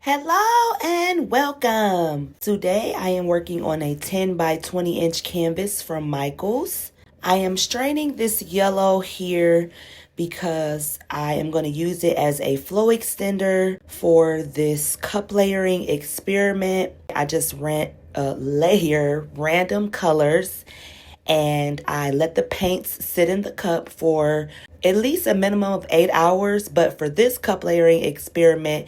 Hello and welcome. Today I am working on a 10 by 20 inch canvas from Michaels. I am straining this yellow here because I am going to use it as a flow extender for this cup layering experiment. I just layer random colors and I let the paints sit in the cup for at least a minimum of 8 hours. But for this cup layering experiment,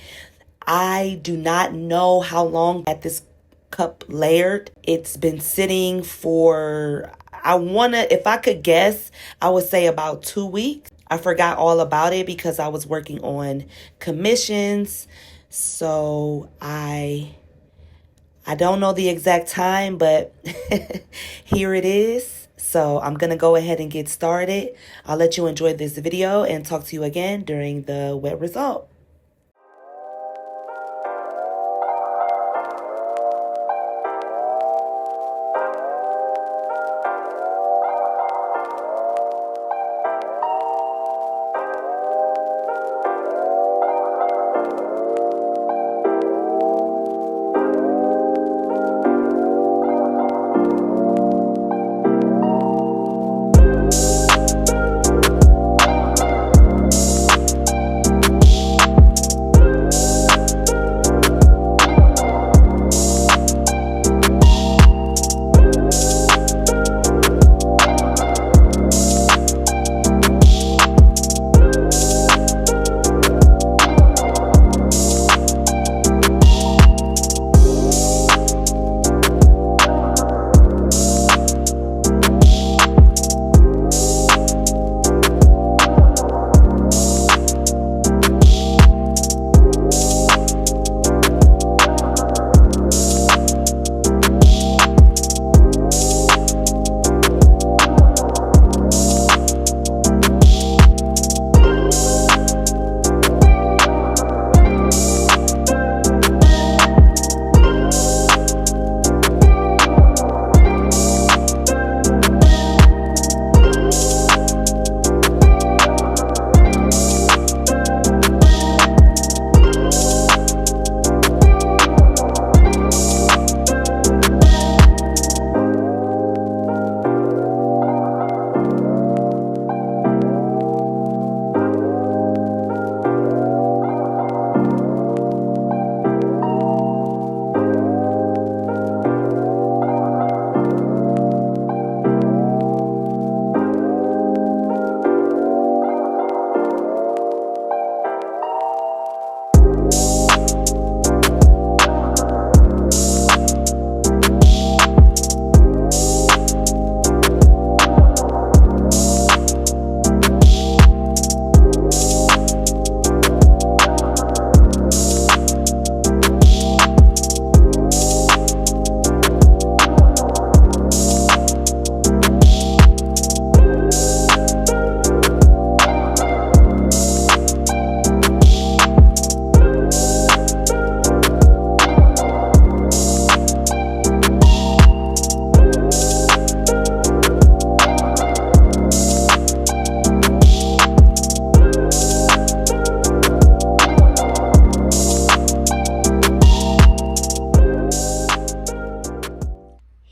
I do not know how long that this cup layered. It's been sitting for, if I could guess, I would say about 2 weeks. I forgot all about it because I was working on commissions. So I don't know the exact time, but here it is. So I'm going to go ahead and get started. I'll let you enjoy this video and talk to you again during the wet result.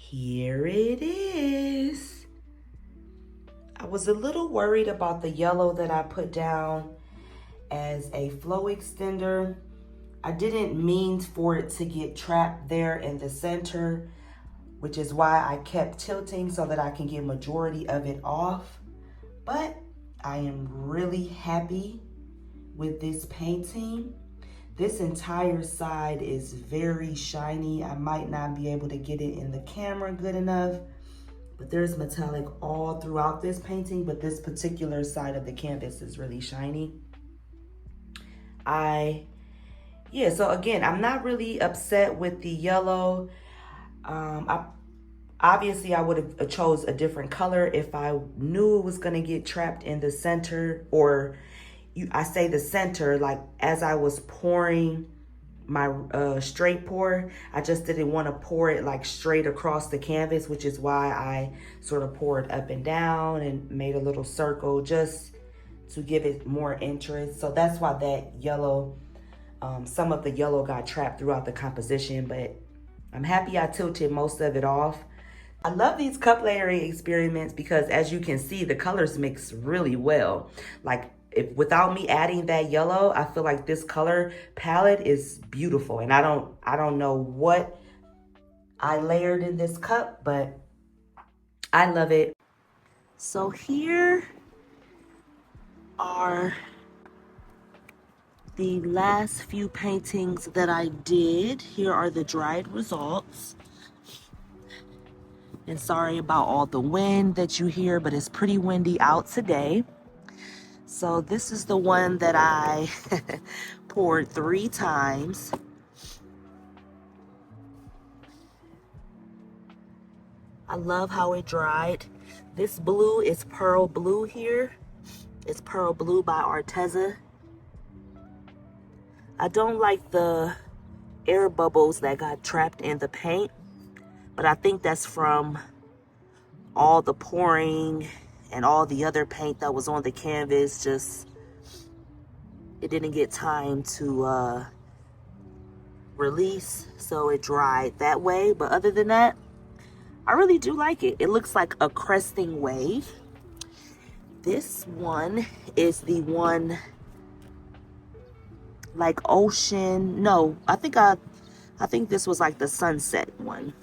Here it is. I was a little worried about the yellow that I put down as a flow extender. I didn't mean for it to get trapped there in the center, which is why I kept tilting so that I can get majority of it off. But I am really happy with this painting. This entire side is very shiny. I might not be able to get it in the camera good enough, but there's metallic all throughout this painting, but this particular side of the canvas is really shiny. So again, I'm not really upset with the yellow. Obviously I would have chose a different color if I knew it was gonna get trapped in the center, or I say the center, like as I was pouring my straight pour, I just didn't want to pour it like straight across the canvas, which is why I sort of poured up and down and made a little circle just to give it more interest. So that's why that yellow Some of the yellow got trapped throughout the composition, but I'm happy I tilted most of it off. I love these cup layering experiments because, as you can see, the colors mix really well. Like, if without me adding that yellow, I feel like this color palette is beautiful. And I don't know what I layered in this cup, but I love it. So here are the last few paintings that I did. Here are the dried results. And sorry about all the wind that you hear, but it's pretty windy out today. So this is the one that I poured 3 times. I love how it dried. This blue is Pearl Blue here. It's Pearl Blue by Arteza. I don't like the air bubbles that got trapped in the paint, but I think that's from all the pouring and all the other paint that was on the canvas. Just, it didn't get time to release, so it dried that way. But other than that, I really do like it. It looks like a cresting wave. This one is the one like ocean. No, I think this was like the sunset one.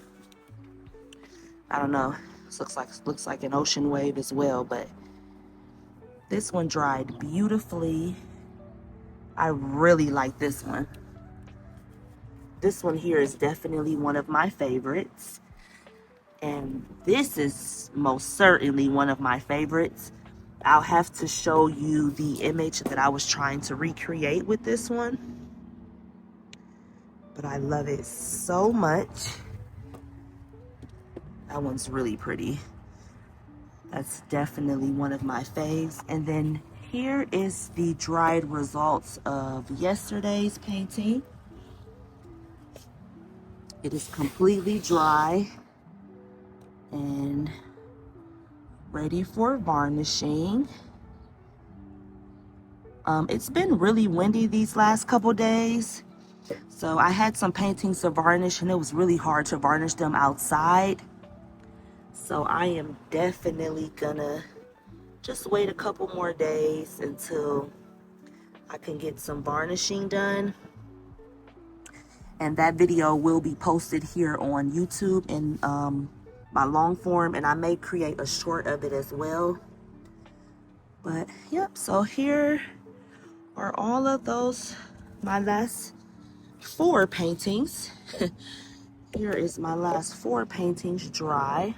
I don't know. This looks like an ocean wave as well, but this one dried beautifully. I really like this one. This one here is definitely one of my favorites. And this is most certainly one of my favorites. I'll have to show you the image that I was trying to recreate with this one. But I love it so much. That one's really pretty. That's definitely one of my faves. And then here is the dried results of yesterday's painting. It is completely dry and ready for varnishing. It's been really windy these last couple days, so I had some paintings to varnish and it was really hard to varnish them outside. So I am definitely gonna just wait a couple more days until I can get some varnishing done. And that video will be posted here on YouTube in my long form, and I may create a short of it as well. But yep, so here are all of those, my last 4 paintings. Here is my last 4 paintings dry.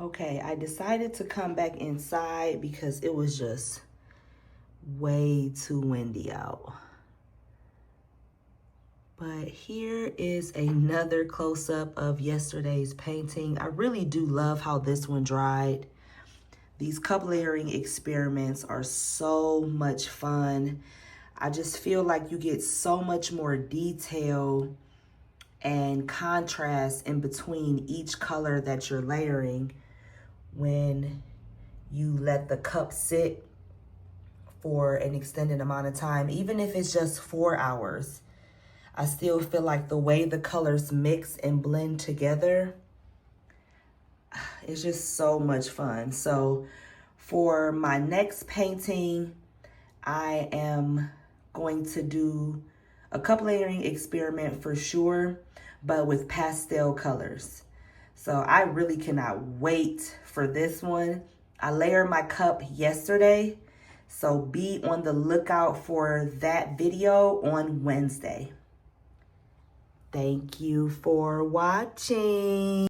Okay, I decided to come back inside because it was just way too windy out. But here is another close-up of yesterday's painting. I really do love how this one dried. These cup layering experiments are so much fun. I just feel like you get so much more detail and contrast in between each color that you're layering when you let the cup sit for an extended amount of time. Even if it's just 4 hours, I still feel like the way the colors mix and blend together, it's just so much fun. So for my next painting, I am going to do a cup layering experiment for sure, but with pastel colors. So I really cannot wait for this one. I layered my cup yesterday, so be on the lookout for that video on Wednesday. Thank you for watching.